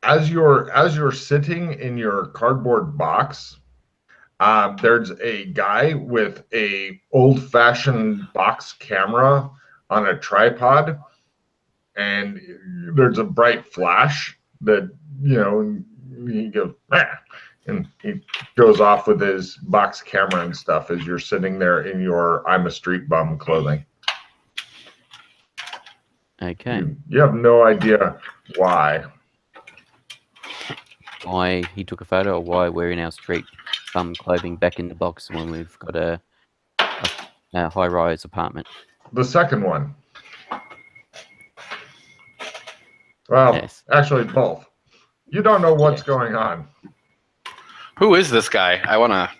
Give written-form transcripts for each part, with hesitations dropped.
as you're sitting in your cardboard box, there's a guy with a old-fashioned box camera on a tripod, and there's a bright flash that he goes "Ah," and he goes off with his box camera and stuff as you're sitting there in your "I'm a street bum" clothing. Okay. You have no idea why. Why he took a photo, or why we're in our street bum clothing back in the box when we've got a high-rise apartment. The second one. Well, Yes. actually, both. You don't know what's going on. Who is this guy? I want to...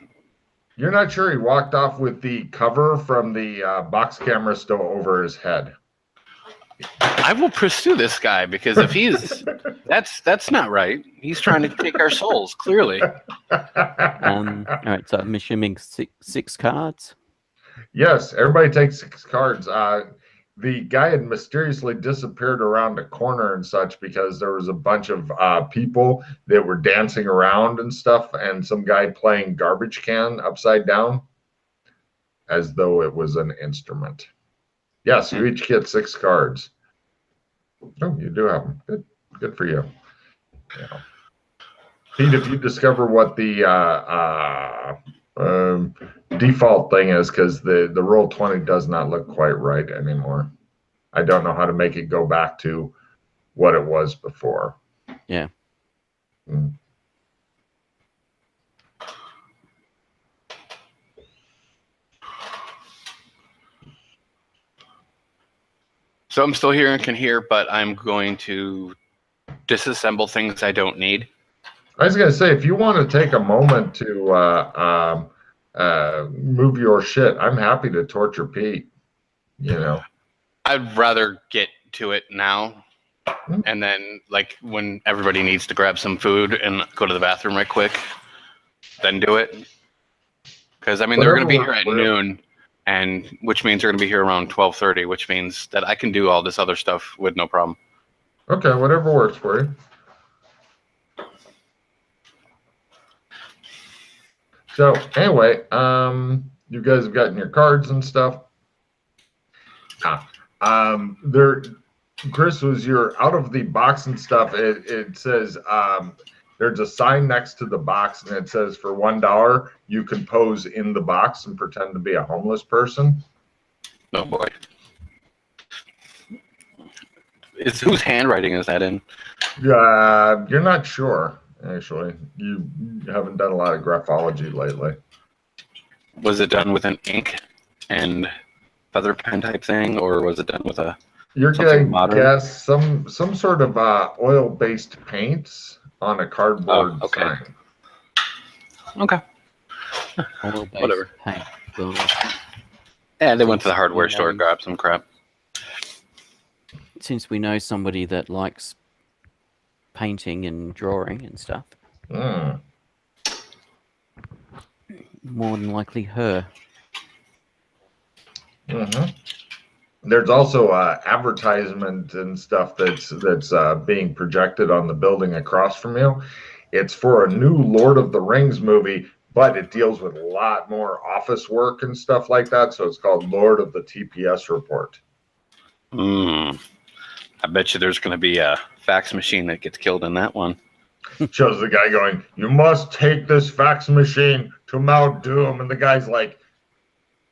You're not sure. He walked off with the cover from the box camera still over his head. I will pursue this guy, because if he's... that's not right. He's trying to take our souls, clearly. All right, so I'm assuming six cards. Yes, everybody takes 6 cards. The guy had mysteriously disappeared around a corner and such because there was a bunch of people that were dancing around and stuff, and some guy playing garbage can upside down as though it was an instrument. Yes, you each get 6 cards. Oh, you do have them. Good for you. Yeah. Pete, if you discover what the default thing is, because the Roll20 does not look quite right anymore. I don't know how to make it go back to what it was before. Yeah. So I'm still here and can hear, but I'm going to disassemble things I don't need. I was going to say, if you want to take a moment to move your shit, I'm happy to torture Pete. I'd rather get to it now, and then, like, when everybody needs to grab some food and go to the bathroom right quick, then do it. Because, I mean, they're going to be here at noon, and which means they're going to be here around 12:30, which means that I can do all this other stuff with no problem. Okay, whatever works for you. So anyway, you guys have gotten your cards and stuff. Chris, was you're out of the box and stuff. It says there's a sign next to the box, and it says for $1 you can pose in the box and pretend to be a homeless person. Oh boy. Whose handwriting is that in? You're not sure, actually. You haven't done a lot of graphology lately. Was it done with an ink and feather pen type thing, or was it done with a... You're going to guess some sort of oil-based paints on a cardboard sign. Okay. Whatever. Paint. Yeah, they went to the hardware store, grabbed some crap. Since we know somebody that likes painting and drawing and stuff, more than likely her. There's also advertisement and stuff that's being projected on the building across from you. It's for a new Lord of the Rings movie, but it deals with a lot more office work and stuff like that. So it's called Lord of the TPS Report. I bet you there's going to be a fax machine that gets killed in that one. Shows the guy going, "You must take this fax machine to Mount Doom," and the guy's like,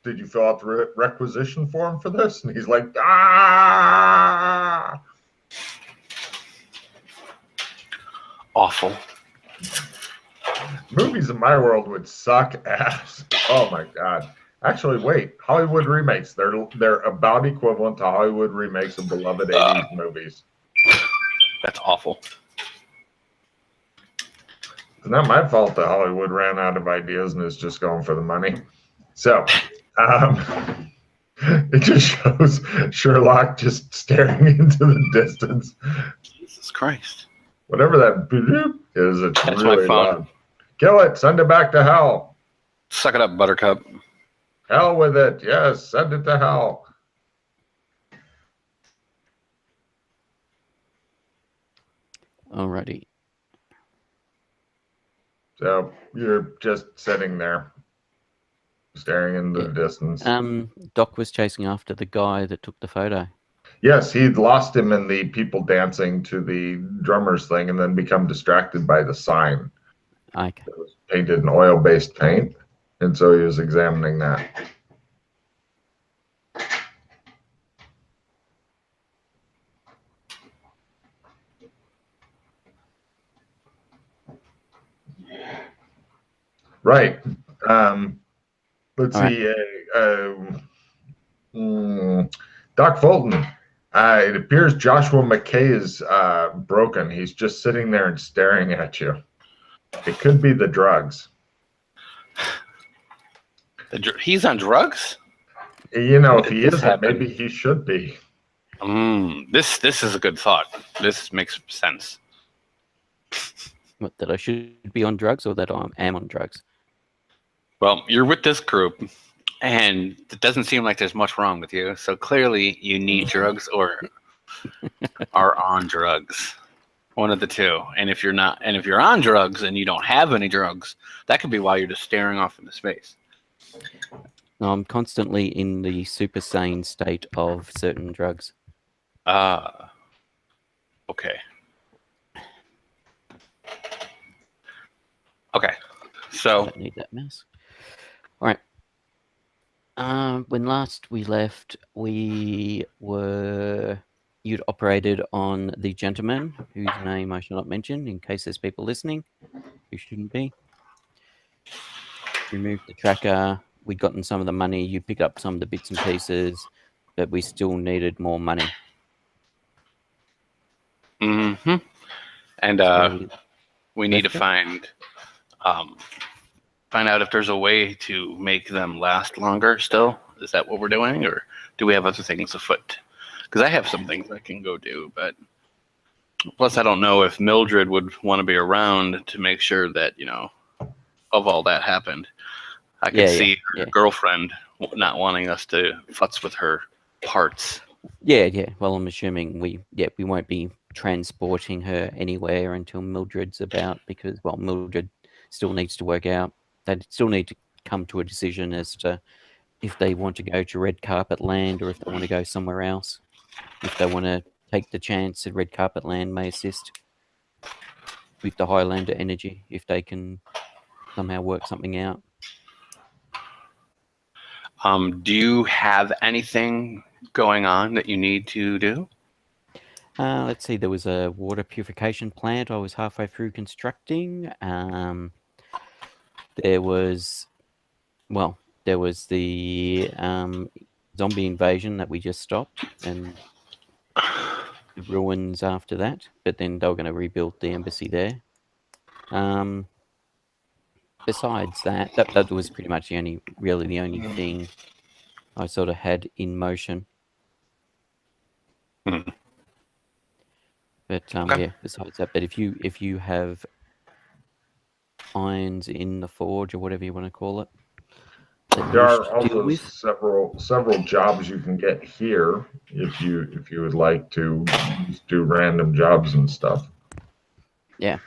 "Did you fill out the requisition form for this?" And he's like, "Ah!" Awful. Movies in my world would suck ass. Oh my god. Actually, wait. Hollywood remakes. They're about equivalent to Hollywood remakes of beloved 80s movies. That's awful. It's not my fault that Hollywood ran out of ideas and is just going for the money. So, it just shows Sherlock just staring into the distance. Jesus Christ. Whatever that bloop is, it's That's really my phone. loud. Kill it. Send it back to hell. Suck it up, Buttercup. Hell with it. Yes, send it to hell. Alrighty. So you're just sitting there, staring into the distance. Doc was chasing after the guy that took the photo. Yes, he'd lost him in the people dancing to the drummers thing and then become distracted by the sign. Okay. It was painted in oil-based paint, and so he was examining that. Right. Let's All see. Doc Fulton. It appears Joshua McKay is broken. He's just sitting there and staring at you. It could be the drugs. He's on drugs? You know, When if did he this isn't, happen? maybe he should be. This is a good thought. This makes sense. What, that I should be on drugs or that I am on drugs? Well, you're with this group, and it doesn't seem like there's much wrong with you. So clearly, you need drugs or are on drugs. One of the two. And if you're not, and if you're on drugs and you don't have any drugs, that could be why you're just staring off into space. I'm constantly in the super sane state of certain drugs. Okay. Okay. So Don't need that mouse. All right. When last we left, you'd operated on the gentleman whose name I shall not mention in case there's people listening who shouldn't be. Removed the tracker. We'd gotten some of the money. You picked up some of the bits and pieces, but we still needed more money. Mm-hmm. And So we need to left it. find out if there's a way to make them last longer still. Is that what we're doing, or do we have other things afoot? Because I have some things I can go do, but plus I don't know if Mildred would want to be around to make sure that, you know, of all that happened. I could see her girlfriend not wanting us to futz with her parts. Yeah. Well, I'm assuming we won't be transporting her anywhere until Mildred's about, because, well, Mildred still needs to work out. They still need to come to a decision as to if they want to go to red carpet land or if they want to go somewhere else. If they want to take the chance that red carpet land may assist with the Highlander energy, if they can somehow work something out. Do you have anything going on that you need to do? Let's see, there was a water purification plant I was halfway through constructing. There was the zombie invasion that we just stopped, and the ruins after that. But then they were going to rebuild the embassy there. Besides that was pretty much the only thing I sort of had in motion. Hmm. But Okay. yeah, besides that, but if you have irons in the forge or whatever you want to call it, that you There wish are to deal also with, several jobs you can get here if you would like to just do random jobs and stuff. yeah.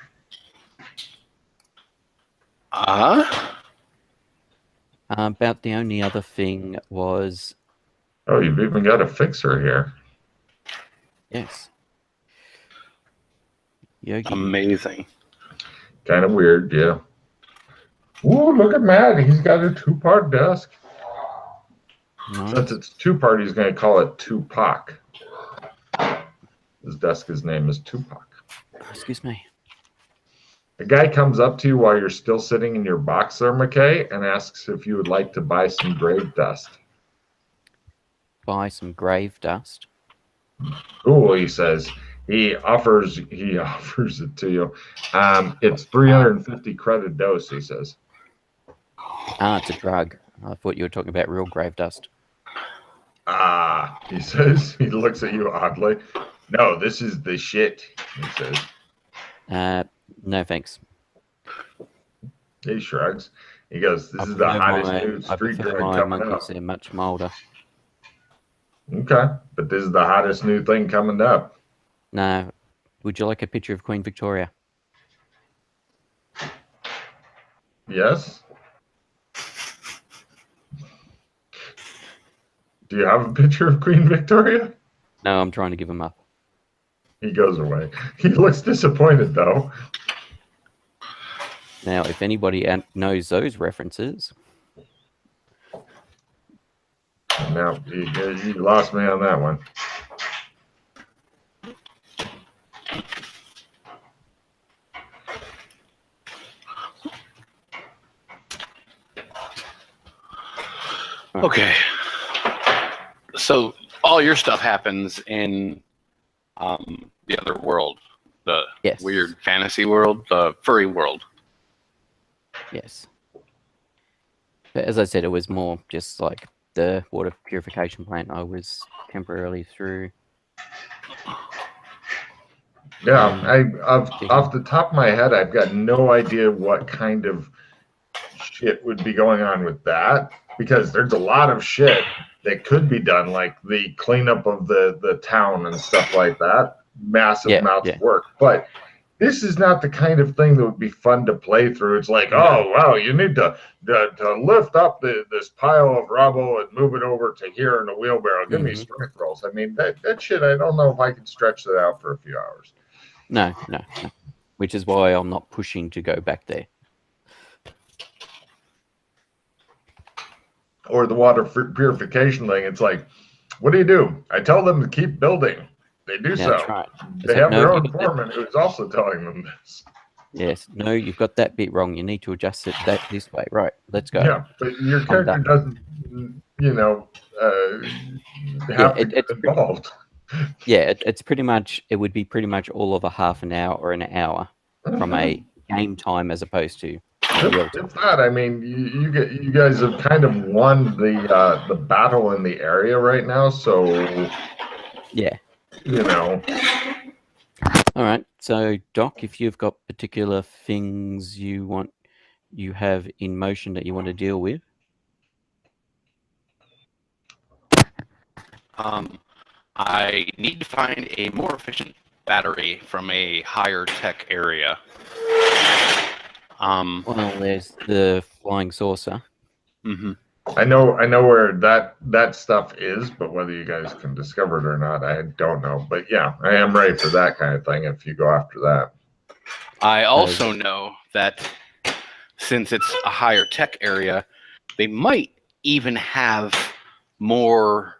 About the only other thing was, Oh, you've even got a fixer here. yes, Yogi. Amazing. Kind of weird, yeah. Ooh, look at Matt. He's got a 2-part desk. Nice. Since it's 2-part, he's going to call it Tupac. His desk's name is Tupac. Excuse me. A guy comes up to you while you're still sitting in your box there, McKay, and asks if you would like to buy some grave dust. Buy some grave dust. Cool, he says. He offers it to you. It's 350 credit dose, he says. It's a drug. I thought you were talking about real grave dust. He says. He looks at you oddly. No, this is the shit, he says. No thanks. He shrugs. He goes, this is the hottest new street drug coming up. They're much milder. Okay, but this is the hottest new thing coming up. No. Would you like a picture of Queen Victoria? Yes. Do you have a picture of Queen Victoria? No, I'm trying to give him up. He goes away. He looks disappointed, though. Now, if anybody knows those references, No, he lost me on that one. Okay. So all your stuff happens in the other world, the yes, weird fantasy world, the furry world. yes. But as I said, it was more just like the water purification plant I was temporarily through. Yeah, off the top of my head, I've got no idea what kind of shit would be going on with that, because there's a lot of shit that could be done, like the cleanup of the town and stuff like that. Massive amounts of work, but this is not the kind of thing that would be fun to play through. It's like, oh wow, you need to lift up this pile of rubble and move it over to here in a wheelbarrow. Give me strength rolls. I mean, that shit, I don't know if I can stretch that out for a few hours. No. Which is why I'm not pushing to go back there. Or the water purification thing. It's like, what do? I tell them to keep building. They do so. That's right. They have their own foreman who's also telling them this. Yes. No, you've got that bit wrong. You need to adjust it this way. Right. Let's go. Yeah, but your character doesn't, have to get involved. It's pretty much. It would be pretty much all of a half an hour or an hour from a game time as opposed to. It's not. I mean, you guys have kind of won the battle in the area right now, so yeah. All right. So, Doc, if you've got particular things you have in motion that you want to deal with. I need to find a more efficient battery from a higher tech area. Well, there's the flying saucer. Mm-hmm. I know where that stuff is, but whether you guys can discover it or not, I don't know. But yeah, I am ready for that kind of thing if you go after that. I also know that since it's a higher tech area, they might even have more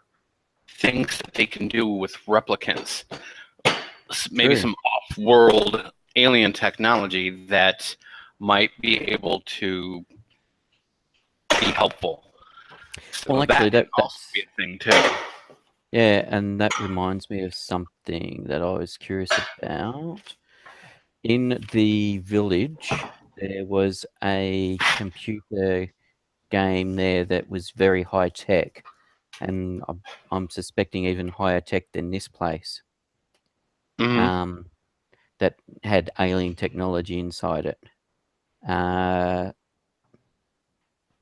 things that they can do with replicants. Maybe some off-world alien technology that might be able to be helpful. So well, actually, that's also be a thing too. Yeah, and that reminds me of something that I was curious about. In the village, there was a computer game there that was very high tech, and I'm suspecting even higher tech than this place. Mm-hmm. That had alien technology inside it.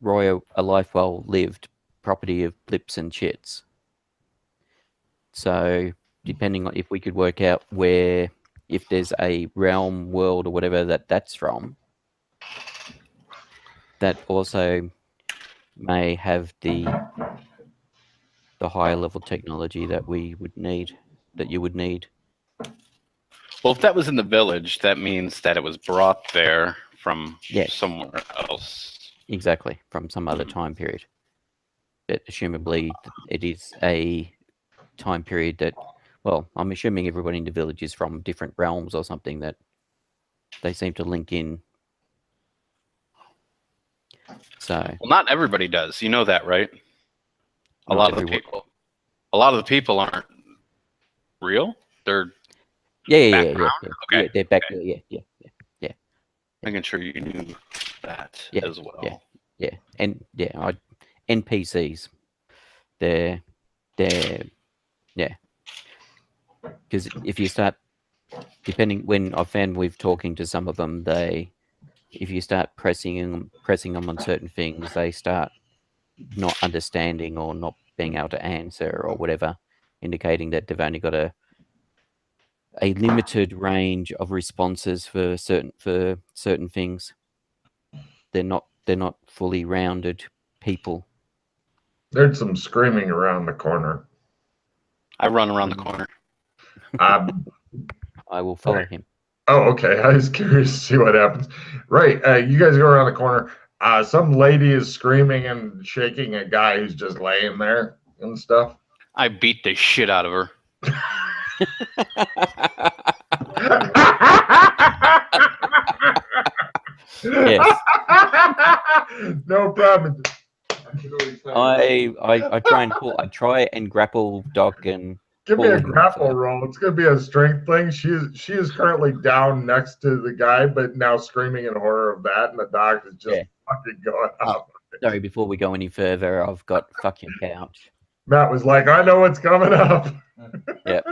Roy, a life well lived, property of blips and chits. So, depending on if we could work out if there's a realm, world, or whatever that's from, that also may have the higher level technology that we would need, that you would need. Well, if that was in the village, that means that it was brought there from somewhere else. Exactly, from some other time period. But assumably, it is a time period that, well, I'm assuming everybody in the village is from different realms or something that they seem to link in. So, well, not everybody does. You know that, right? A lot of the people aren't real. They're yeah. Okay. They're back. Okay. Yeah. Making sure you knew that as well. Yeah. And NPCs. They're because if you start, depending when I've found with talking to some of them, if you start pressing them on certain things, they start not understanding or not being able to answer or whatever, indicating that they've only got a limited range of responses for certain things. they're not fully rounded people. There's some screaming around the corner. I run around the corner. I will follow him. Oh, okay. I was curious to see what happens. Right. You guys go around the corner. Some lady is screaming and shaking a guy who's just laying there and stuff. I beat the shit out of her. Yes. No problem. I try and grapple Doc and Give me pull a him grapple further. roll. It's going to be a strength thing. She is currently down next to the guy, but now screaming in horror of that, and the doc is just fucking going up. Sorry, before we go any further, I've got fuck your couch. Matt was like, I know what's coming up. Yep.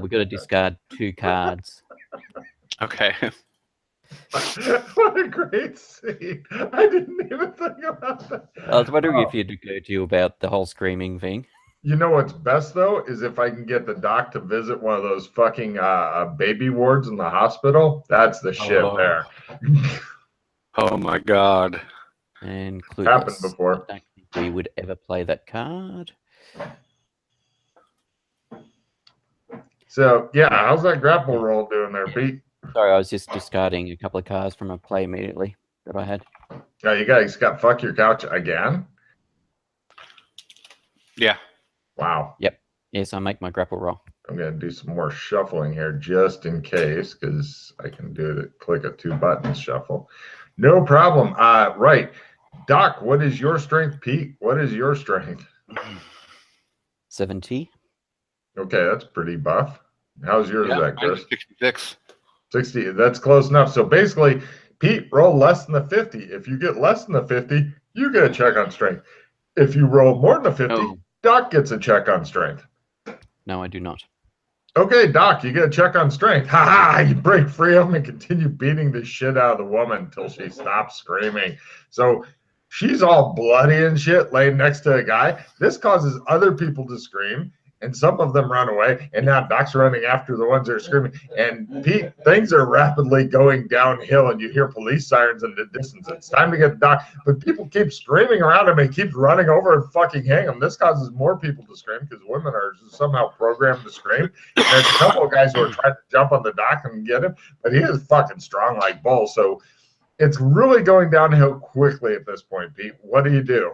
We've got to discard 2 cards. Okay. What a great scene. I didn't even think about that. I was wondering if you'd go to you about the whole screaming thing. You know what's best, though, is if I can get the doc to visit one of those fucking baby wards in the hospital. That's the shit there. Oh, my God. And Clueless. Happened before. I don't think we would ever play that card. So, yeah, how's that grapple roll doing there, Pete? Sorry, I was just discarding a couple of cards from a play immediately that I had. Oh, you guys got fuck your couch again? Yeah. Wow. Yep. Yes, I make my grapple roll. I'm going to do some more shuffling here just in case, because I can do it. Click a 2-button shuffle. No problem. Right. Doc, what is your strength? Pete, what is your strength? 70. Okay, that's pretty buff. How's yours, that, Chris? 66. 60. That's close enough. So basically, Pete, roll less than the 50. If you get less than the 50, you get a check on strength. If you roll more than the 50, Doc gets a check on strength. No, I do not. Okay, Doc, you get a check on strength. Ha ha! You break free of him and continue beating the shit out of the woman until she stops screaming. So she's all bloody and shit laying next to a guy. This causes other people to scream, and some of them run away. And now Doc's running after the ones that are screaming. And Pete, things are rapidly going downhill, and you hear police sirens in the distance. It's time to get Doc. But people keep screaming around him, and he keeps running over and fucking hang him. This causes more people to scream because women are somehow programmed to scream. And there's a couple of guys who are trying to jump on the Doc and get him, but he is fucking strong like bull. So it's really going downhill quickly at this point, Pete. What do you do?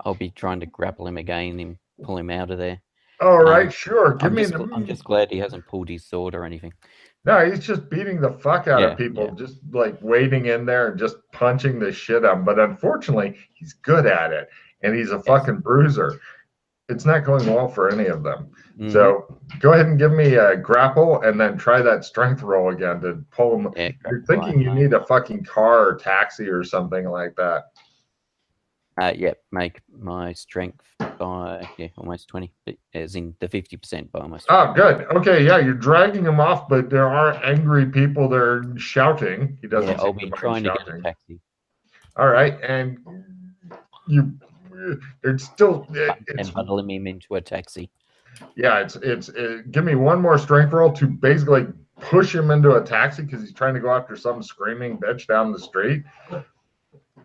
I'll be trying to grapple him again and pull him out of there. All right, sure. I'm just glad he hasn't pulled his sword or anything. No, he's just beating the fuck out of people, just like waiting in there and just punching the shit out of him. But unfortunately, he's good at it, and he's a fucking bruiser. It's not going well for any of them. Mm-hmm. So go ahead and give me a grapple, and then try that strength roll again to pull him. Yeah, you're thinking you need a fucking car or taxi or something like that. Make my strength by almost 20, as in the 50% by almost 20. Oh, good. Okay, yeah, you're dragging him off, but there are angry people there shouting. He doesn't. I'll be trying to get a taxi. All right, and it's still and bundling him into a taxi. Yeah, it's give me one more strength roll to basically push him into a taxi because he's trying to go after some screaming bitch down the street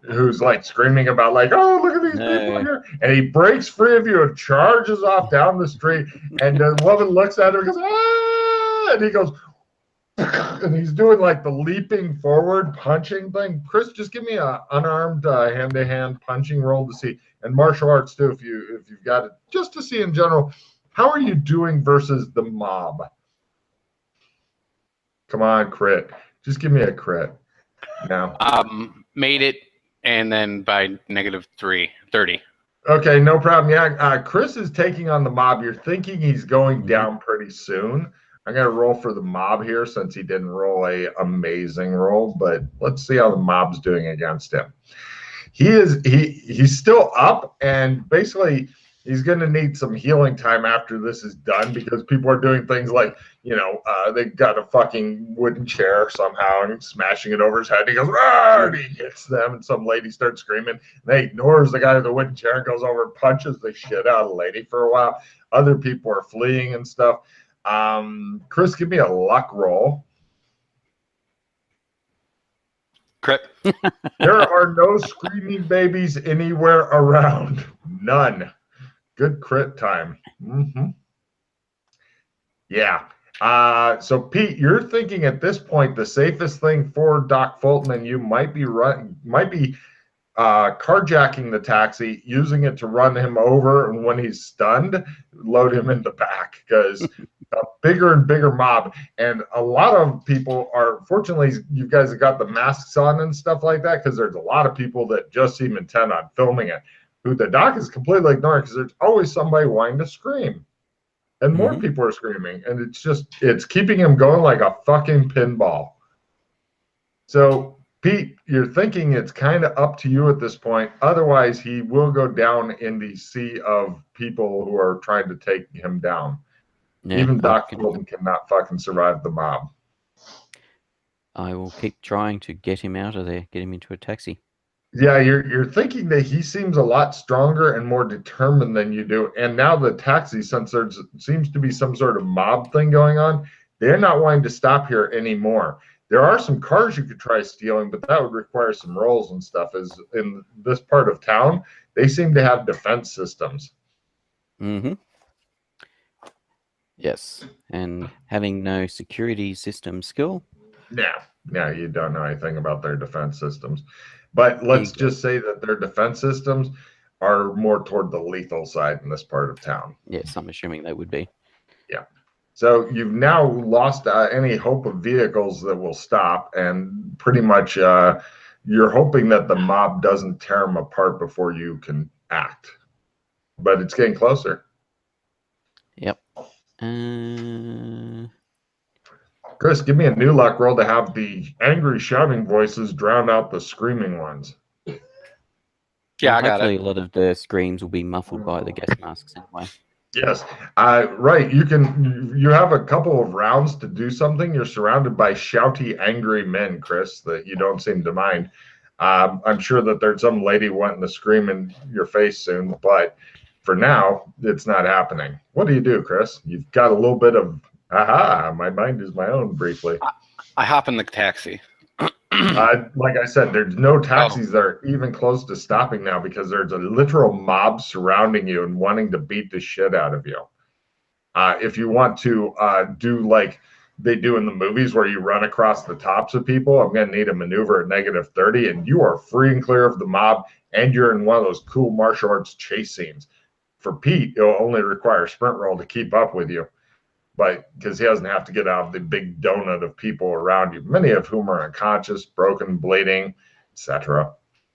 who's like screaming about like, oh, look at these people here. And he breaks free of you and charges off down the street. And the woman looks at him and goes, ah, and he goes, and he's doing like the leaping forward punching thing. Chris, just give me a unarmed hand-to-hand punching roll to see, and martial arts too if you've got it, just to see in general, how are you doing versus the mob? Come on, crit. Just give me a crit. Now. Made it. And then by -3, 30. Okay, no problem. Yeah, Chris is taking on the mob. You're thinking he's going down pretty soon. I'm going to roll for the mob here since he didn't roll a amazing roll, but let's see how the mob's doing against him. He's still up, and basically he's going to need some healing time after this is done because people are doing things like, they got a fucking wooden chair somehow and smashing it over his head. And he goes, ah, and he hits them, and some lady starts screaming. And they ignores the guy with the wooden chair and goes over and punches the shit out of the lady for a while. Other people are fleeing and stuff. Chris, give me a luck roll. Crit. There are no screaming babies anywhere around. None. Good crit time. Yeah. So Pete, you're thinking at this point the safest thing for Doc Fulton and you might be carjacking the taxi, using it to run him over, and when he's stunned, load him in the back, because a bigger and bigger mob. And a lot of people are, fortunately, you guys have got the masks on and stuff like that, because there's a lot of people that just seem intent on filming it, who the doc is completely ignoring, because there's always somebody wanting to scream. And more people are screaming, and it's keeping him going like a fucking pinball. So, Pete, you're thinking it's kind of up to you at this point. Otherwise, he will go down in the sea of people who are trying to take him down. Yeah, even Doc Fulton cannot fucking survive the mob. I will keep trying to get him out of there, get him into a taxi. Yeah, you're thinking that he seems a lot stronger and more determined than you do. And now the taxi, since there seems to be some sort of mob thing going on, they're not wanting to stop here anymore. There are some cars you could try stealing, but that would require some rolls and stuff. As in this part of town, they seem to have defense systems. Yes, and having no security system skill. Yeah, you don't know anything about their defense systems. But let's just say that their defense systems are more toward the lethal side in this part of town. Yes, I'm assuming they would be. Yeah. So you've now lost any hope of vehicles that will stop, and pretty much you're hoping that the mob doesn't tear them apart before you can act. But it's getting closer. Yep. Chris, give me a new luck roll to have the angry shouting voices drown out the screaming ones. Yeah, I got it. A lot of the screams will be muffled by the gas masks anyway. Yes, right. You have a couple of rounds to do something. You're surrounded by shouty, angry men, Chris, that you don't seem to mind. I'm sure that there's some lady wanting to scream in your face soon, but for now, it's not happening. What do you do, Chris? You've got a little bit of my mind is my own briefly. I hop in the taxi. Like I said, there's no taxis that are even close to stopping now, because there's a literal mob surrounding you and wanting to beat the shit out of you. If you want to do like they do in the movies where you run across the tops of people, I'm going to need a maneuver at -30, and you are free and clear of the mob, and you're in one of those cool martial arts chase scenes. For Pete, it'll only require a sprint roll to keep up with you. But because he doesn't have to get out of the big donut of people around you, many of whom are unconscious, broken, bleeding, etc.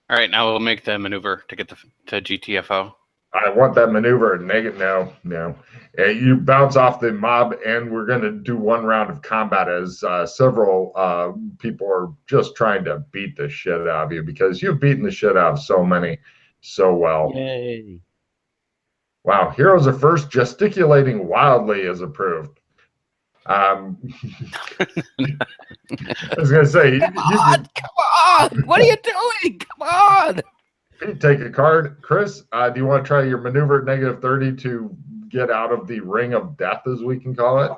All right, now we'll make the maneuver to get to GTFO. I want that maneuver. No. You bounce off the mob, and we're going to do one round of combat as several people are just trying to beat the shit out of you, because you've beaten the shit out of so many so well. Yay. Wow, heroes are first. Gesticulating wildly is approved. I was going to say, come on! What are you doing? Come on! Pete, take a card. Chris, do you want to try your maneuver at -30 to get out of the ring of death, as we can call it?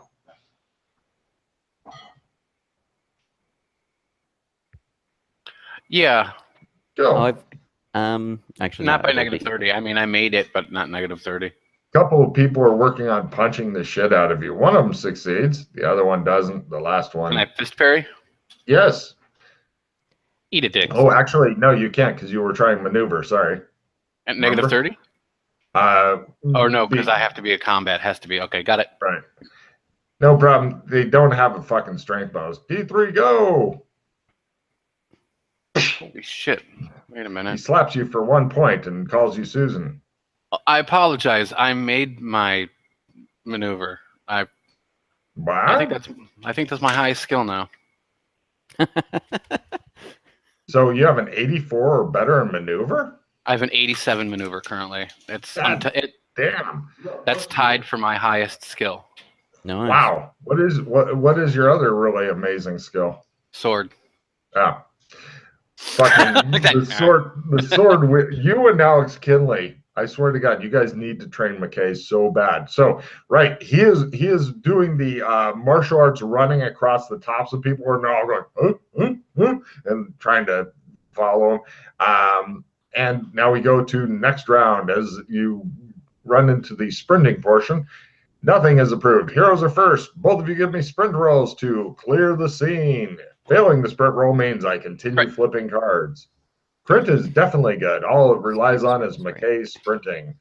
Yeah. Go. Actually, not by -30. I mean, I made it, but not -30. A couple of people are working on punching the shit out of you. One of them succeeds. The other one doesn't. The last one. Can I fist parry? Yes. Eat a dick. Oh, actually, no, you can't, because you were trying maneuver. Sorry. At -30? Oh, no, because I have to be a combat. Has to be. Okay, got it. Right. No problem. They don't have a fucking strength bonus. D3, go! Holy shit. Wait a minute. He slaps you for 1 point and calls you Susan. I apologize. I made my maneuver. What? I think that's my highest skill now. So you have an 84 or better in maneuver? I have an 87 maneuver currently. Damn. That's tied for my highest skill. Nice. Wow. What is your other really amazing skill? Sword. Oh. Fucking the sword with you and Alex Kinley. I swear to God, you guys need to train McKay so bad. So, right, he is doing the martial arts running across the tops of people, and they're all going, and trying to follow him. And now we go to next round as you run into the sprinting portion. Nothing is approved. Heroes are first. Both of you give me sprint rolls to clear the scene. Failing the sprint roll means I continue flipping cards. Crit is definitely good. All it relies on is McKay sprinting.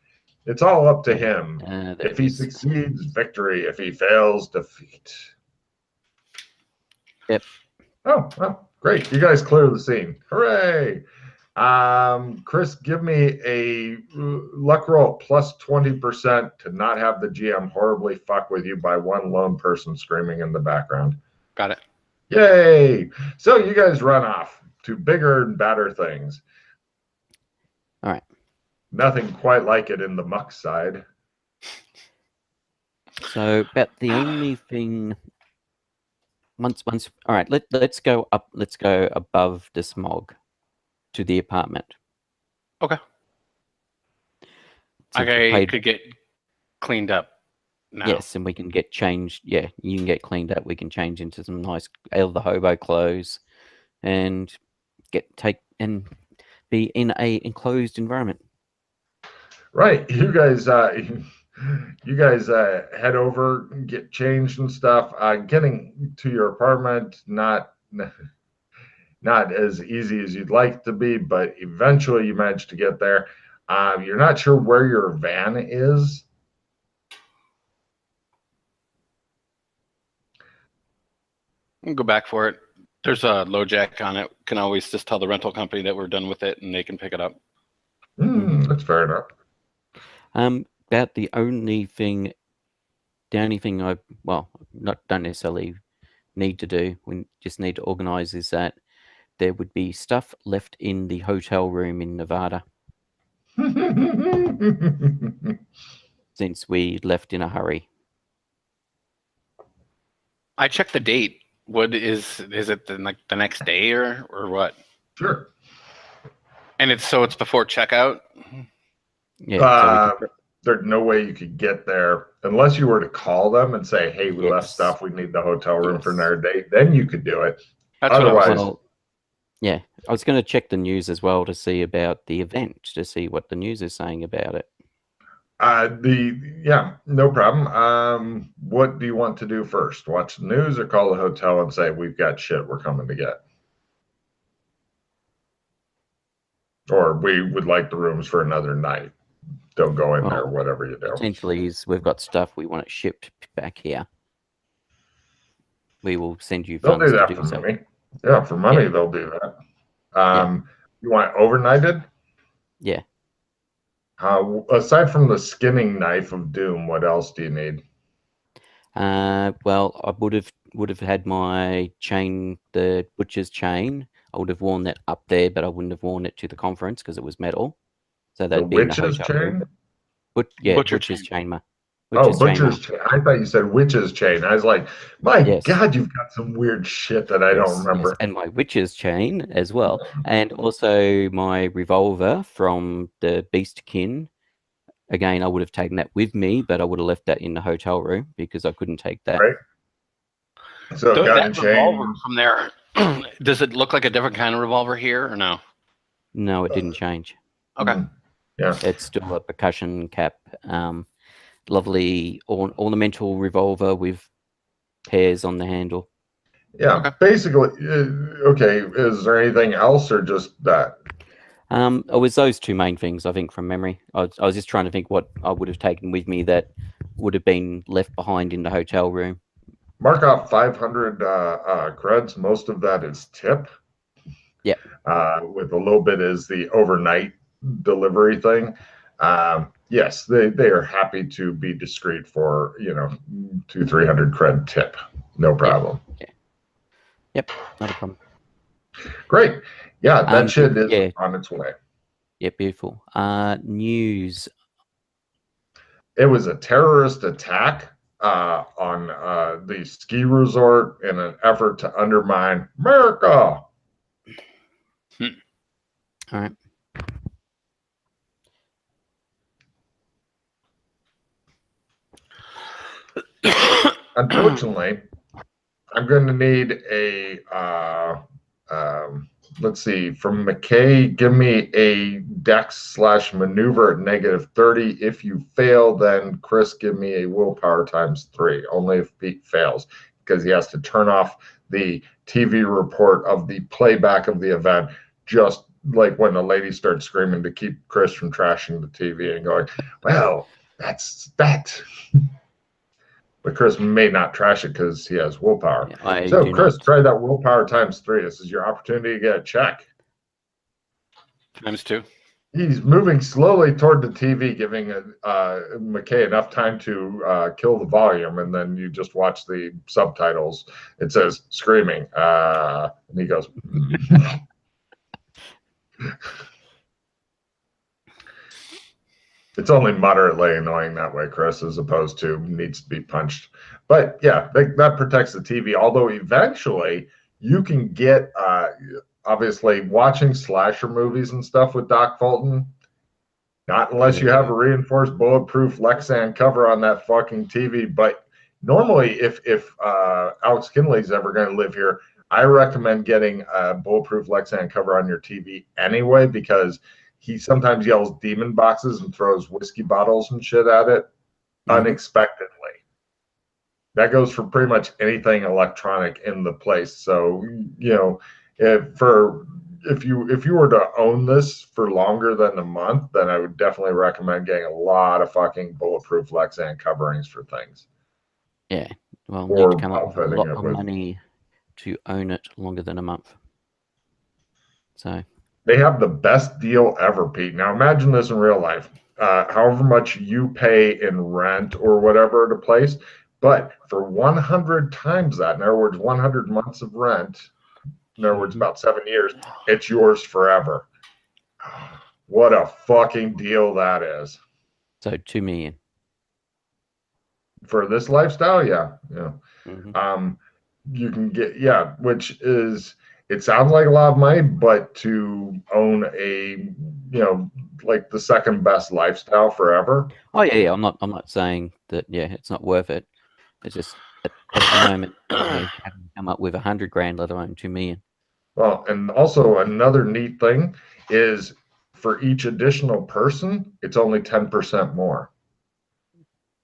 It's all up to him. If he succeeds, victory. If he fails, defeat. Yep. Oh, well, great. You guys clear the scene. Hooray. Chris, give me a luck roll plus 20% to not have the GM horribly fuck with you by one lone person screaming in the background. Got it. Yay! So you guys run off to bigger and badder things. All right. Nothing quite like it in the muck side. So about the only thing once all right, let's go up, let's go above the smog to the apartment. Okay. So I could get cleaned up now. Yes, and we can get changed. Yeah, you can get cleaned up. We can change into some nice out of the hobo clothes and be in a enclosed environment. Right. You guys head over, get changed and stuff. Getting to your apartment, not as easy as you'd like to be, but eventually you manage to get there. You're not sure where your van is. You can go back for it. There's a low jack on it. Can always just tell the rental company that we're done with it and they can pick it up. That's fair enough. About the only thing I don't necessarily need to do, we just need to organize, is that there would be stuff left in the hotel room in Nevada. Since we left in a hurry. I checked the date. What is it the next day or what? Sure. And it's before checkout? Yeah. There's no way you could get there unless you were to call them and say, hey, we left stuff. We need the hotel room for another day. Then you could do it. That's Otherwise, I was going to check the news as well to see about the event, to see what the news is saying about it. No problem. What do you want to do first? Watch the news or call the hotel and say, we've got shit we're coming to get? Or we would like the rooms for another night. Don't go in there, whatever you do. Essentially, we've got stuff we want it shipped back here. We will send you funds. They'll do that for money. Yeah, for money, they'll do that. You want it overnighted? Yeah. Aside from the skinning knife of doom, what else do you need? Well, I would have had my chain, the butcher's chain. I would have worn that up there, but I wouldn't have worn it to the conference because it was metal. So that'd be in the witch's hotel chain? room. Butcher's chain. Butcher's chain. I thought you said witch's chain. I was like, God, you've got some weird shit that I don't remember. Yes. And my witch's chain as well. And also my revolver from the Beastkin. Again, I would have taken that with me, but I would have left that in the hotel room because I couldn't take that. Right. So that revolver from there, does it look like a different kind of revolver here or no? No, it didn't change. Okay. Yeah. It's still a percussion cap. Lovely ornamental revolver with pears on the handle. Yeah. Okay. Basically, okay. Is there anything else or just that? It was those two main things, I think, from memory. I was just trying to think what I would have taken with me that would have been left behind in the hotel room. Mark off 500 creds. Most of that is tip. Yeah. With a little bit is the overnight delivery thing. Yes, they are happy to be discreet for 200-300 cred tip. No problem. Yep, not a problem. Great. Yeah, that shit is on its way. Yeah, beautiful. News. It was a terrorist attack on the ski resort in an effort to undermine America. All right. Unfortunately, I'm going to need Let's see. From McKay, give me a dex/maneuver at -30. If you fail, then Chris, give me a willpower ×3. Only if Pete fails, because he has to turn off the TV report of the playback of the event, just like when the lady starts screaming, to keep Chris from trashing the TV and going, well, that's that. But Chris may not trash it because he has willpower. I So, do Chris, not. try that willpower ×3. This is your opportunity to get a check. ×2. He's moving slowly toward the TV, giving McKay enough time to kill the volume, and then you just watch the subtitles. It says screaming, and he goes. It's only moderately annoying that way, Chris, as opposed to needs to be punched. But yeah, that protects the TV. Although eventually you can get, obviously, watching slasher movies and stuff with Doc Fulton. Not unless you have a reinforced bulletproof Lexan cover on that fucking TV. But normally, if Alex Kinley's ever going to live here, I recommend getting a bulletproof Lexan cover on your TV anyway, because he sometimes yells demon boxes and throws whiskey bottles and shit at it unexpectedly. That goes for pretty much anything electronic in the place. So, you know, if you were to own this for longer than a month, then I would definitely recommend getting a lot of fucking bulletproof Lexan coverings for things. Yeah, well, Or need to come up with a outfitting lot it of with- money to own it longer than a month. So They have the best deal ever, Pete. Now imagine this in real life. However much you pay in rent or whatever at a place, but for 100 times that, in other words, 100 months of rent, in other words, about 7 years, it's yours forever. What a fucking deal that is. so $2 million. For this lifestyle, yeah. Mm-hmm. You can get, which is, it sounds like a lot of money, but to own a, like the second best lifestyle forever. Oh yeah. I'm not saying that. Yeah, it's not worth it. It's just at the moment, haven't come up with $100,000, let alone $2 million. Well, and also another neat thing is for each additional person, it's only 10% more.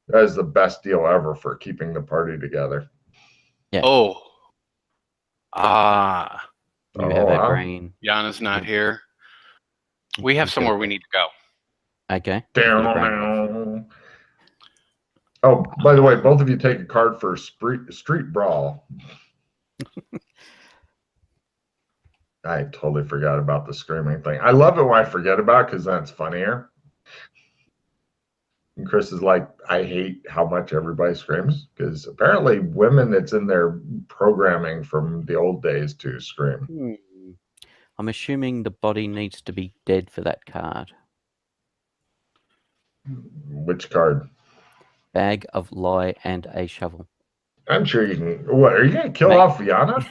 That is the best deal ever for keeping the party together. Yeah. Oh. You have a brain. Yana's not here. We have somewhere we need to go. Okay. Oh, by the way, both of you take a card for Street Brawl. I totally forgot about the screaming thing. I love it when I forget about it because then it's funnier. And Chris is like, I hate how much everybody screams, because apparently women, it's in their programming from the old days to scream. I'm assuming the body needs to be dead for that card. Which card? Bag of lie and a shovel. I'm sure you can. What, are you going to kill off Yana?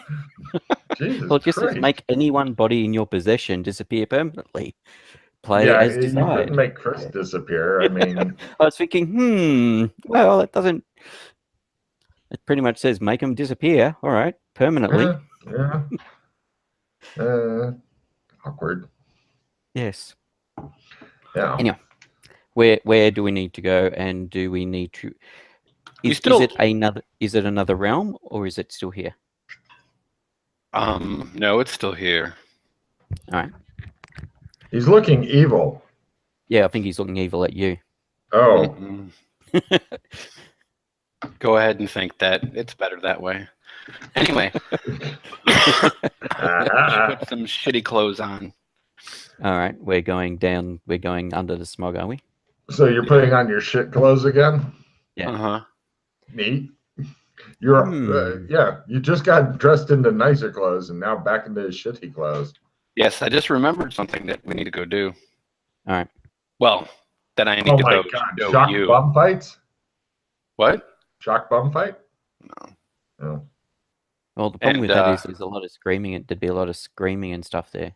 Jesus Well, just Christ. make any one body in your possession disappear permanently. Play as you desired. couldn't make Chris disappear. I mean, I was thinking, well, it doesn't. It pretty much says make them disappear. All right, permanently. Yeah. Awkward. Yes. Yeah. Anyway, where do we need to go, and do we need to? Is it another realm, or is it still here? No, it's still here. All right. He's looking evil. Yeah, I think he's looking evil at you. Oh. Go ahead and think that. It's better that way. Anyway. Put some shitty clothes on. All right, we're going down. We're going under the smog, are we? So you're putting on your shit clothes again? Yeah. Neat. You're you just got dressed into nicer clothes and now back into shitty clothes. Yes, I just remembered something that we need to go do. All right. Well, that I need to go show Shock you. bum fights? What? Shock bum fight? No. Well, the problem with that is there's a lot of screaming. There'd be a lot of screaming and stuff there.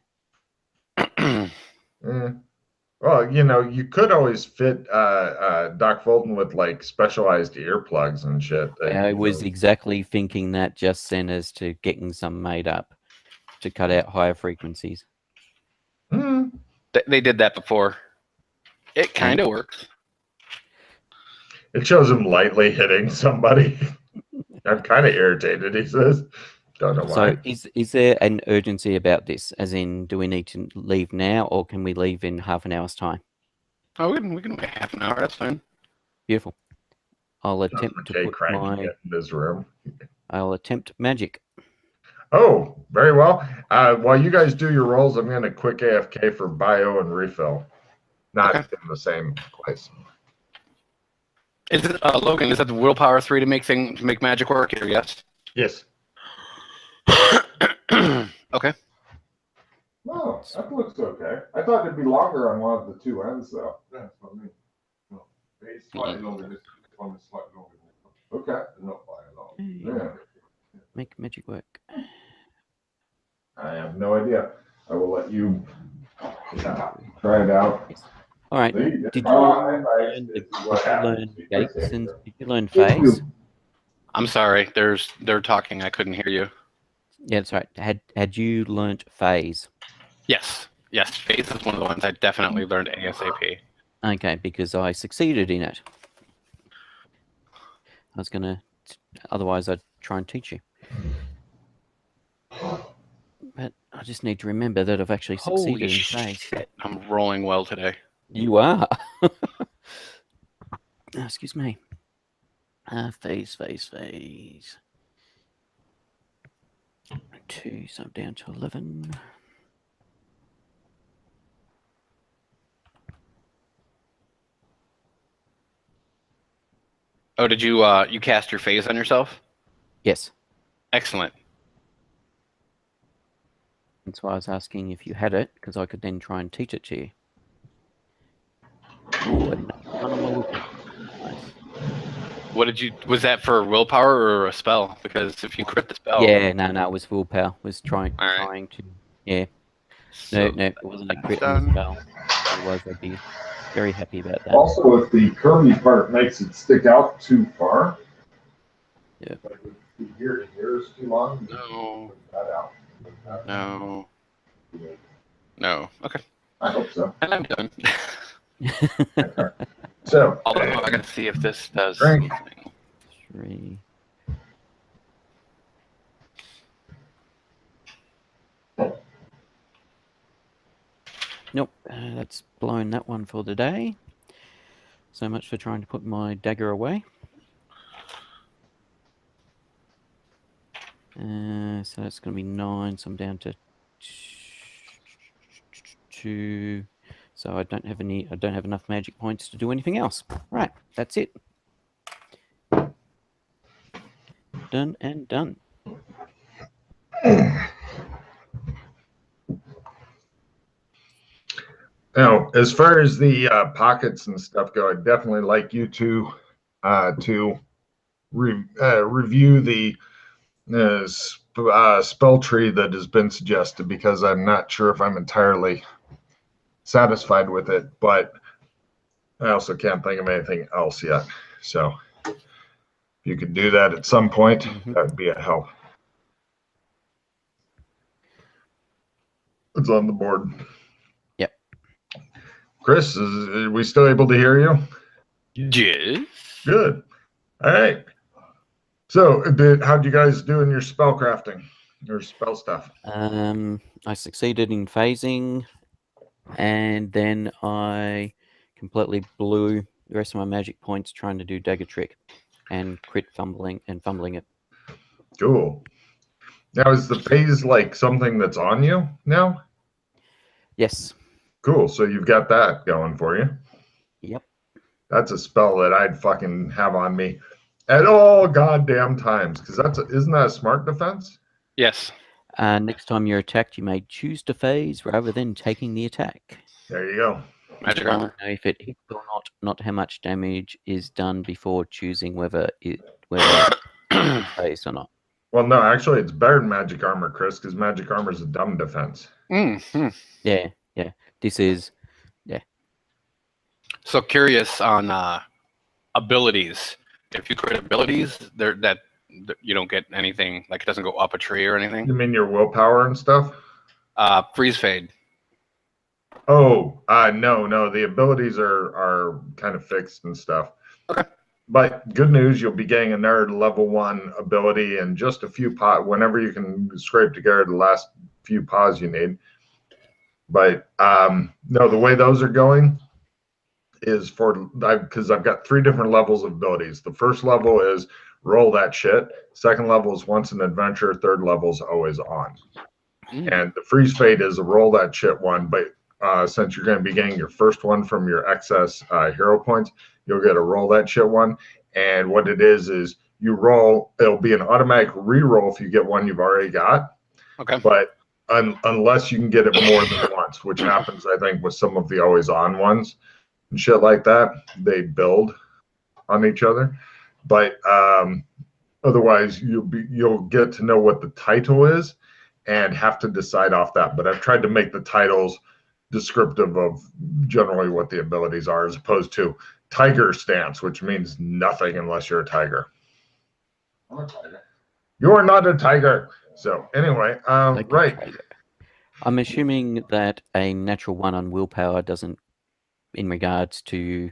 Well, you could always fit Doc Fulton with like specialized earplugs and shit. I was exactly thinking that just then as to getting some made up to cut out higher frequencies. Hmm. They did that before. It kind of works. It shows him lightly hitting somebody. I'm kind of irritated, he says. Don't know why. So is there an urgency about this? As in, do we need to leave now, or can we leave in half an hour's time? Oh, we can wait half an hour. That's fine. Beautiful. I'll Josh attempt to McKay put cranking my. it in his room. I'll attempt magic. Oh, very well. While you guys do your rolls, I'm going to quick AFK for bio and refill. Not Okay. in the same place. Is it Logan? Is that the willpower 3 to make magic work? Or yes. Yes. Okay. No, that looks okay. I thought it'd be longer on one of the two ends, though. That's what I mean. No, it's slightly longer. This one is slightly longer than this one. Okay. Not by a lot. Yeah. Make magic work. I have no idea. I will let you try it out. All right. See? Did you This is what happens. learn gates and did you learn phase? I'm sorry. They're talking. I couldn't hear you. Yeah, that's right. Had you learnt phase? Yes. Yes. Phase is one of the ones I definitely learned ASAP. Okay, because I succeeded in it. I was gonna, otherwise I'd try and teach you. But I just need to remember that I've actually succeeded Holy in phase. shit! I'm rolling well today. You are. Oh, excuse me. Phase. 2, so I'm down to 11. Oh, did you cast your phase on yourself? Yes. Excellent. That's why I was asking if you had it, because I could then try and teach it to you. Ooh, I didn't have one on my willpower. Nice. What did you? Was that for willpower or a spell? Because if you crit the spell, Yeah, no, it was willpower. Was trying Alright. to. Yeah. So No, it wasn't a crit done. on the spell. Otherwise, I'd be very happy about that. Also, if the curvy part makes it stick out too far, Yeah. like if here to here is too long, No. put that out. No. No. Okay. I hope so. And I'm done. So, Although I gotta see if this does Drink. something. 3. Nope, that's blown that one for the day. So much for trying to put my dagger away. So that's going to be 9. So I'm down to 2. So I don't have enough magic points to do anything else. Right, that's it. Done and done. now, as far as the pockets and stuff go, I'd definitely like you to review the spell tree that has been suggested, because I'm not sure if I'm entirely satisfied with it, but I also can't think of anything else yet. So if you could do that at some point, that would be a help. It's on the board. Yep. Chris, are we still able to hear you? Yes. Good. All right. So, how'd you guys do in your spell crafting, your spell stuff? I succeeded in phasing, and then I completely blew the rest of my magic points trying to do dagger trick and crit fumbling it. Cool. Now, is the phase like something that's on you now? Yes. Cool. So you've got that going for you. Yep. That's a spell that I'd fucking have on me at all goddamn times, because isn't that a smart defense? Yes. Next time you're attacked, you may choose to phase rather than taking the attack. There you go. Magic armor. Know if it hits or not how much damage is done before choosing whether it's phased or not. Well, no, actually, it's better than magic armor, Chris, because magic armor is a dumb defense. Mm-hmm. Yeah. This is, So curious on abilities. If you create abilities, that you don't get anything, like it doesn't go up a tree or You anything. mean your willpower and stuff? Freeze fade. Oh, no. The abilities are kind of fixed and stuff. Okay. But good news, you'll be getting another level 1 ability in just a few whenever you can scrape together the last few paws you need. But no, the way those are going is because I've got 3 different levels of abilities. The first level is roll that shit. Second level is once an adventure. Third level is always on. And the freeze fade is a roll that shit one, but since you're going to be getting your first one from your excess hero points, you'll get a roll that shit one. And what it is you roll, it'll be an automatic re-roll if you get one you've already got. Okay. But unless you can get it more than once, which happens, I think, with some of the always on ones and shit like that, they build on each other. But otherwise, you'll get to know what the title is and have to decide off that. But I've tried to make the titles descriptive of generally what the abilities are, as opposed to tiger stance, which means nothing unless you're a tiger. I'm a tiger. You are not a tiger. So anyway, Like a right. tiger. I'm assuming that a natural 1 on willpower doesn't, in regards to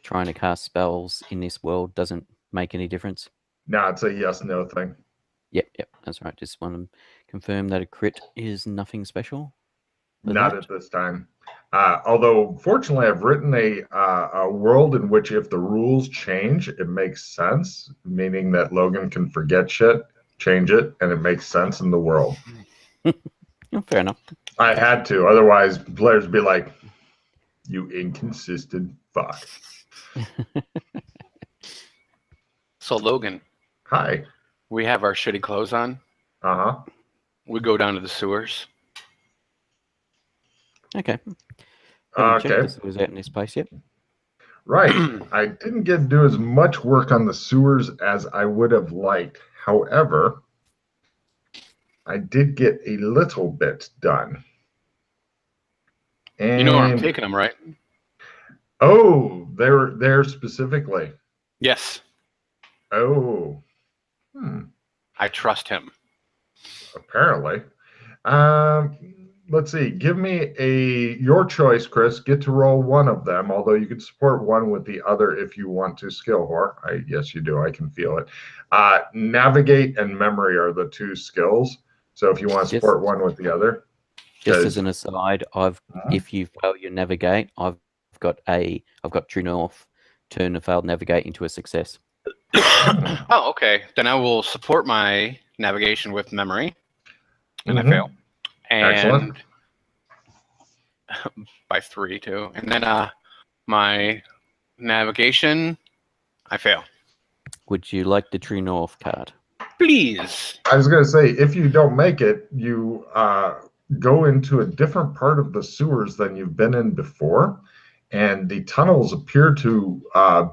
trying to cast spells in this world, doesn't make any difference. No, it's a yes/no thing. Yep, that's right. Just want to confirm that a crit is nothing special. Not at this time. Although, fortunately, I've written a world in which if the rules change, it makes sense, meaning that Logan can forget shit, change it, and it makes sense in the world. Oh, fair enough. I had to. Otherwise, players would be like, you inconsistent fuck. So Logan, Hi. we have our shitty clothes on. Uh-huh. We go down to the sewers. Okay. Haven't checked Okay. the sewers out in this place yet. Right. I didn't get to do as much work on the sewers as I would have liked. However, I did get a little bit done. And You know where I'm taking them, right? oh, they're there specifically. Yes. Oh. I trust him. Apparently. Let's see. Give me your choice, Chris. Get to roll one of them, although you can support one with the other if you want to. Skill whore. Yes, you do. I can feel it. Navigate and memory are the 2 skills. So if you want to support one with the other. Just as an aside, if you fail your navigate, I've got True North turn a failed navigate into a success. Oh, okay. Then I will support my navigation with memory, and I fail. And excellent. By 3 too. And then my navigation, I fail. Would you like the True North card? Please. I was going to say, if you don't make it, you go into a different part of the sewers than you've been in before. And the tunnels appear to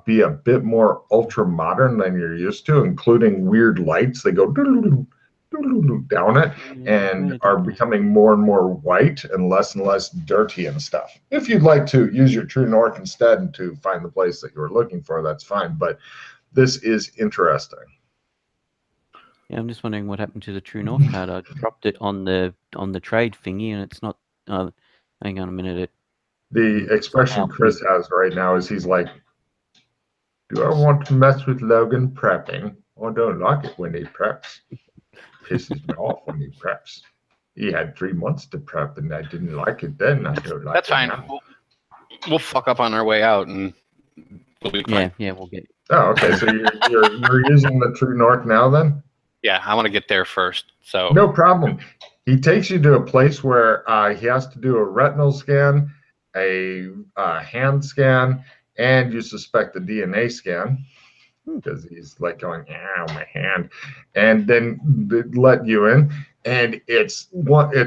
be a bit more ultra modern than you're used to, including weird lights. They go down it and are becoming more and more white and less dirty and stuff. If you'd like to use your True North instead to find the place that you were looking for, that's fine. But this is interesting. Yeah, I'm just wondering what happened to the True North card. I dropped it on the trade thingy, and it's not. Hang on a minute. The expression Chris has right now is he's like, do I want to mess with Logan prepping? I don't like it when he preps. Pisses me off when he preps. He had 3 months to prep, and I didn't like it then. I don't like That's it fine. now. We'll fuck up on our way out, and we'll be fine. Yeah, we'll get. Oh, okay. So you're using the True North now, then? Yeah, I want to get there first. So No problem. He takes you to a place where he has to do a retinal scan, a hand scan, and you suspect a DNA scan because he's like going, ow, my hand. And then they let you in. And it's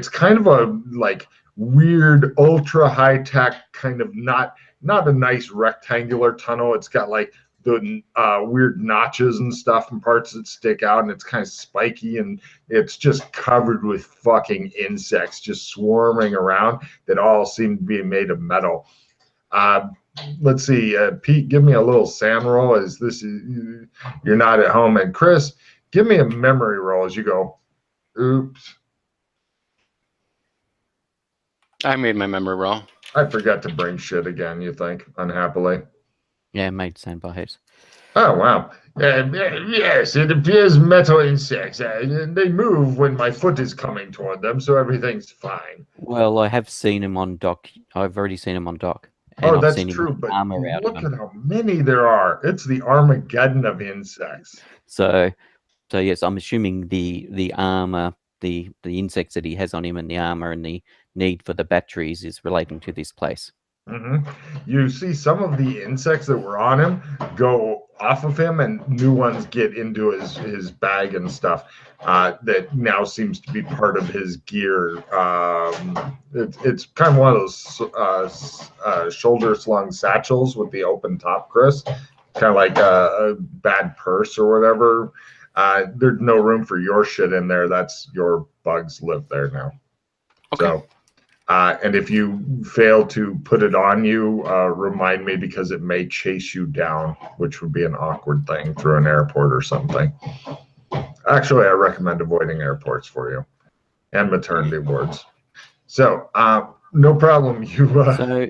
kind of a like weird, ultra high tech kind of not a nice rectangular tunnel. It's got like the weird notches and stuff and parts that stick out, and it's kind of spiky, and it's just covered with fucking insects just swarming around that all seem to be made of metal. Let's see, Pete, give me a little SAN roll as this is, you're not at home. And Chris, Give me a memory roll as you go. Oops. I made my memory roll. I forgot to bring shit again, you think, unhappily. Yeah, made sandbars. Oh, wow. Yes, it appears metal insects. They move when my foot is coming toward them, so everything's fine. Well, I have seen him on dock. I've already seen him on dock. Oh, I've that's seen him true, with but armor out of look him. at how many there are. It's the Armageddon of insects. So yes, I'm assuming the armor, the insects that he has on him, and the armor, and the need for the batteries is relating to this place. You see some of the insects that were on him go off of him, and new ones get into his bag and stuff. That now seems to be part of his gear. It's kind of one of those shoulder slung satchels with the open top, Chris. Kind of like a bad purse or whatever. There's no room for your shit in there. That's your bugs live there now. Okay. So. And if you fail to put it on you, remind me, because it may chase you down, which would be an awkward thing through an airport or something. Actually, I recommend avoiding airports for you and maternity wards. So, no problem. So,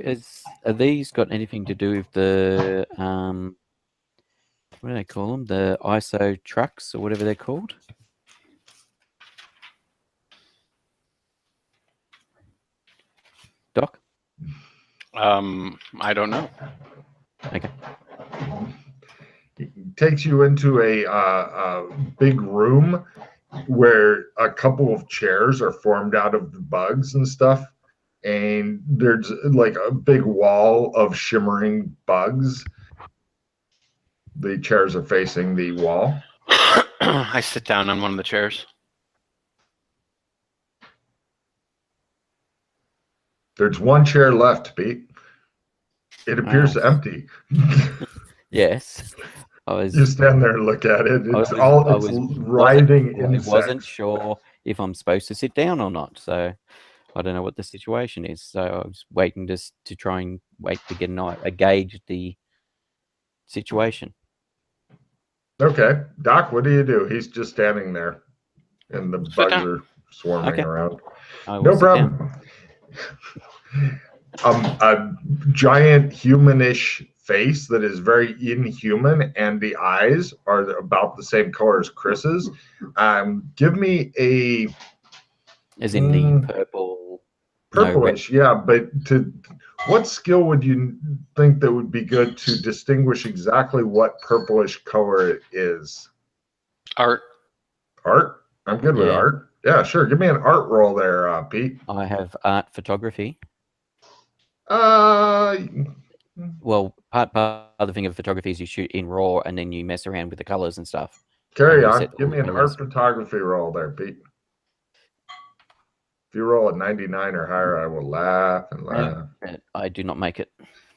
are these got anything to do with the what do they call them? The ISO trucks or whatever they're called? Doc? I don't know. Okay. Takes you into a big room where a couple of chairs are formed out of the bugs and stuff. And there's like a big wall of shimmering bugs. The chairs are facing the wall. I sit down on one of the chairs. There's one chair left, Pete. It appears empty. Yes. You stand there and look at it. It's writhing insects. I wasn't sure if I'm supposed to sit down or not, so I don't know what the situation is. So I was waiting to try and to get a gauge the situation. Okay, Doc, what do? He's just standing there, and the bugs are swarming around. No problem. A giant humanish face that is very inhuman, and the eyes are about the same color as Chris's. Give me a... As in the purple... Purplish, yeah, but what skill would you think that would be good to distinguish exactly what purplish color it is? Art. Art? I'm good with art. Yeah, sure. Give me an art roll there, Pete. I have art photography. Well, part of the thing of photography is you shoot in RAW and then you mess around with the colors and stuff. Carry on. Give me an art photography roll there, Pete. If you roll a 99 or higher, I will laugh and laugh. I do not make it.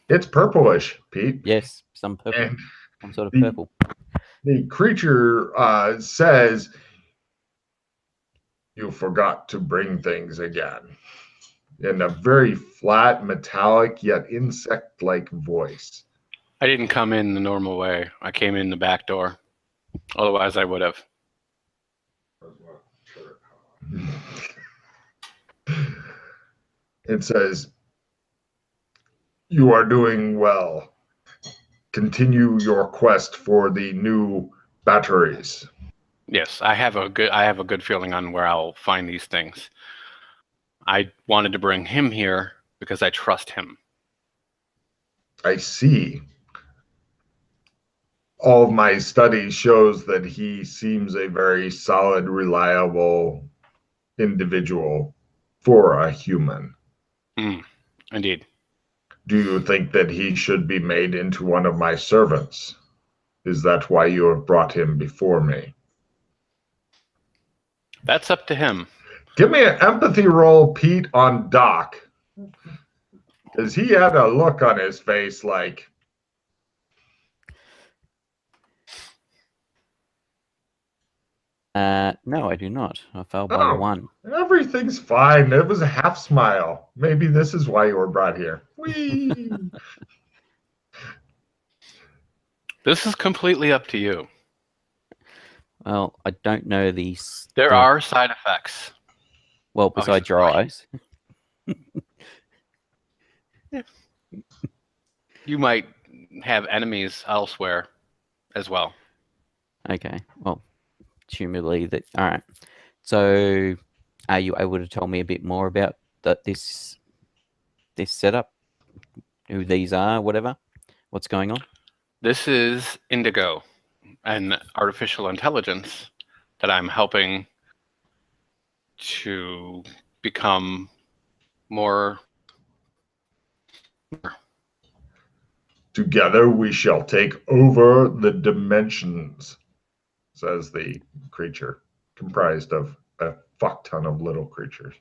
It's purplish, Pete. Yes, some purple. And some sort of purple. The creature says, "You forgot to bring things again," in a very flat, metallic, yet insect-like voice. I didn't come in the normal way. I came in the back door. Otherwise, I would have. It says, "You are doing well. Continue your quest for the new batteries." Yes, I have a good feeling on where I'll find these things. I wanted to bring him here because I trust him. I see. All of my studies shows that he seems a very solid, reliable individual for a human. Indeed. Do you think that he should be made into one of my servants? Is that why you have brought him before me? That's up to him. Give me an empathy roll, Pete, on Doc. Because he had a look on his face like... No, I do not. I failed by 1. Everything's fine. It was a half smile. Maybe this is why you were brought here. Whee! This is completely up to you. Well, I don't know these. There are side effects. Well, besides your eyes. You might have enemies elsewhere as well. Okay. Well, presumably that. All right. So, are you able to tell me a bit more about this setup? Who these are? Whatever. What's going on? This is Indigo, an artificial intelligence that I'm helping to become more. Together we shall take over the dimensions, says the creature, comprised of a fuck ton of little creatures.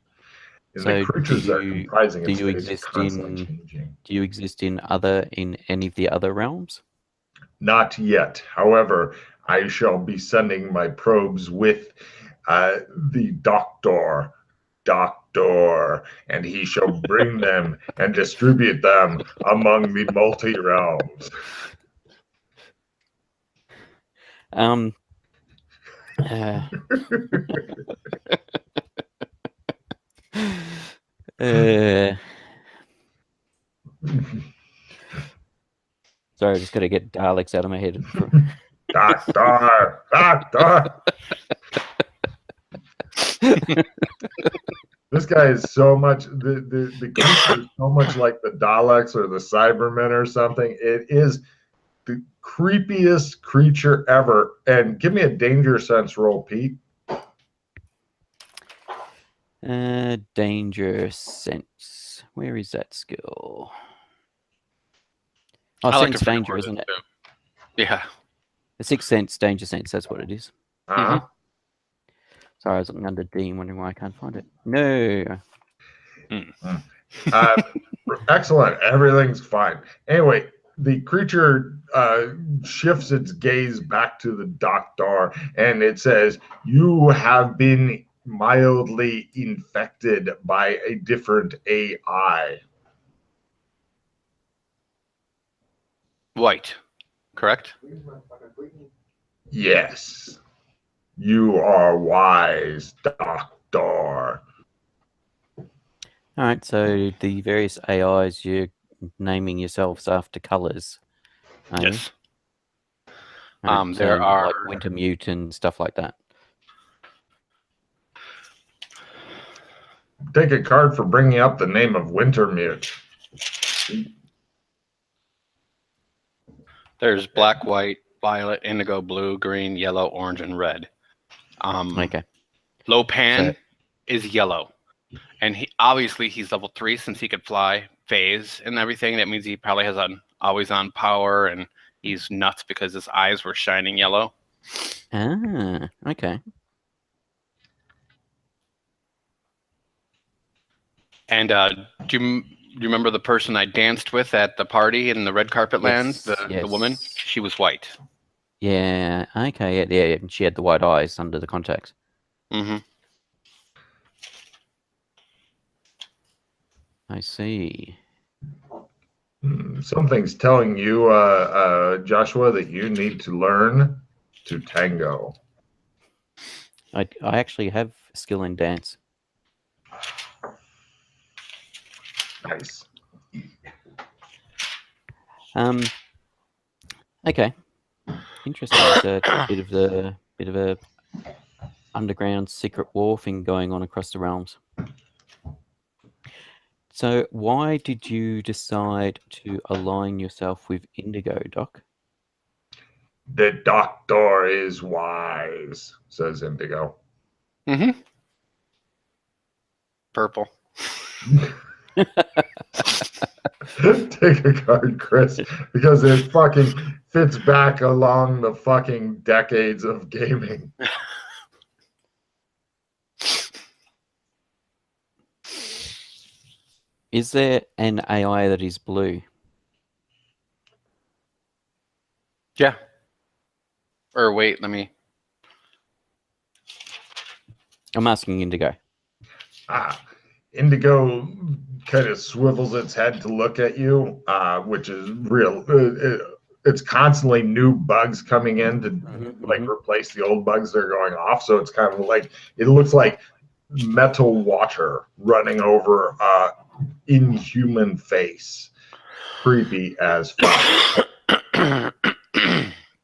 And So the creatures that are comprising do its you face are exist constantly in- changing. Do you exist in any of the other realms? Not yet. However, I shall be sending my probes with the doctor, and he shall bring them and distribute them among the multi realms. Uh, sorry, I just got to get Daleks out of my head. Doctor. This guy is so much the creature is so much like the Daleks or the Cybermen or something. It is the creepiest creature ever. And give me a danger sense roll, Pete. Danger sense. Where is that skill? Oh, I like sense to forget danger, where isn't it? too. Yeah. The 6th sense, danger sense. That's what it is. Uh-huh. Sorry, I was looking under D and wondering why I can't find it. No. Excellent. Everything's fine. Anyway, the creature shifts its gaze back to the doctor and it says, "You have been mildly infected by a different AI." White. Correct? Yes. You are wise, doctor. All right, so the various AIs, you're naming yourselves after colors. Yes. Right, There so are like Winter Mute and stuff like that. Take a card for bringing up the name of Wintermute. There's black, white, violet, indigo, blue, green, yellow, orange, and red. Okay. Lopan So- is yellow. And he's level 3 since he could fly, phase, and everything. That means he probably has an always-on power, and he's nuts because his eyes were shining yellow. Ah, okay. And do you remember the person I danced with at the party in the red carpet land? The woman? She was white. Yeah, okay, yeah, and she had the white eyes under the contacts. Mm-hmm. I see. Something's telling you, Joshua, that you need to learn to tango. I actually have skill in dance. Nice. Okay. Interesting. It's a bit of a underground secret war thing going on across the realms. So, why did you decide to align yourself with Indigo, Doc? The doctor is wise, says Indigo. Mm-hmm. Purple. Take a card, Chris, because it fucking fits back along the fucking decades of gaming. Is there an AI that is blue? Yeah. Or wait, let me. I'm asking Indigo. Indigo kind of swivels its head to look at you, which is real. it's constantly new bugs coming in to like mhm. replace the old bugs that are going off. So it's kind of like it looks like metal water running over a inhuman face. Creepy as fuck.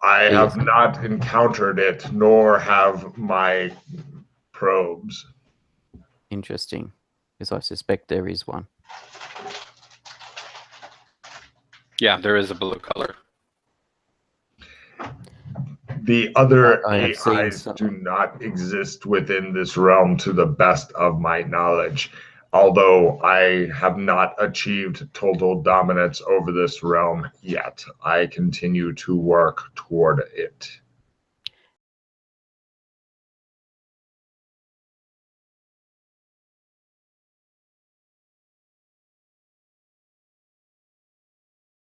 I have not encountered it, nor have my probes. Interesting, because I suspect there is one. Yeah, there is a blue color. The other I have seen AIs some. do not exist within this realm to the best of my knowledge. Although I have not achieved total dominance over this realm yet, I continue to work toward it.